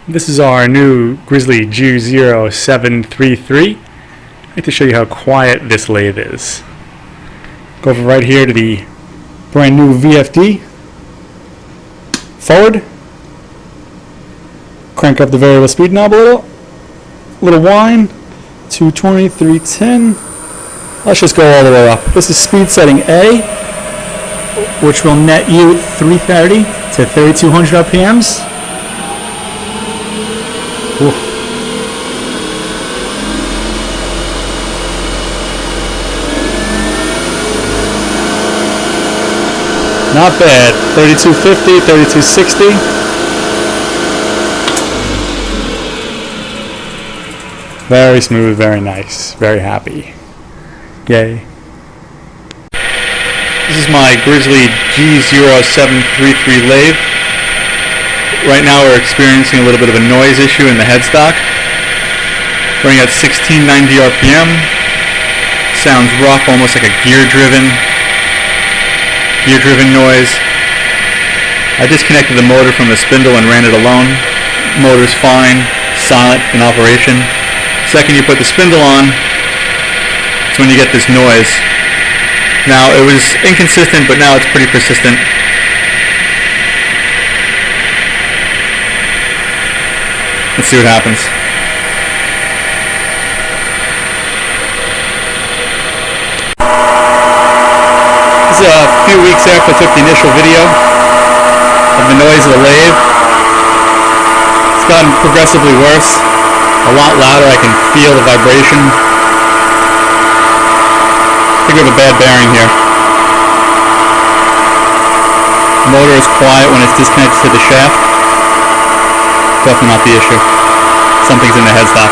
This is our new Grizzly G0733. I'd like to show you how quiet this lathe is. Go over right here to the brand new VFD. Forward. Crank up the variable speed knob a little whine. 220, 310. Let's just go all the way up. This is speed setting A, which will net you 330 to 3200 RPMs. Ooh. Not bad. 3250, 3260. Very smooth, very nice, very happy. Yay. This is my Grizzly G0733 lathe. Right now we're experiencing a little bit of a noise issue in the headstock. Running at 1690 RPM. Sounds rough, almost like a gear-driven noise. I disconnected the motor from the spindle and ran it alone. Motor's fine, silent in operation. Second you put the spindle on, it's when you get this noise. Now it was inconsistent, but now it's pretty persistent. Let's see what happens. This is a few weeks after I took the initial video of the noise of the lathe. It's gotten progressively worse. A lot louder. I can feel the vibration. I think we have a bad bearing here. The motor is quiet when it's disconnected to the shaft. Definitely not the issue. Something's in the headstock.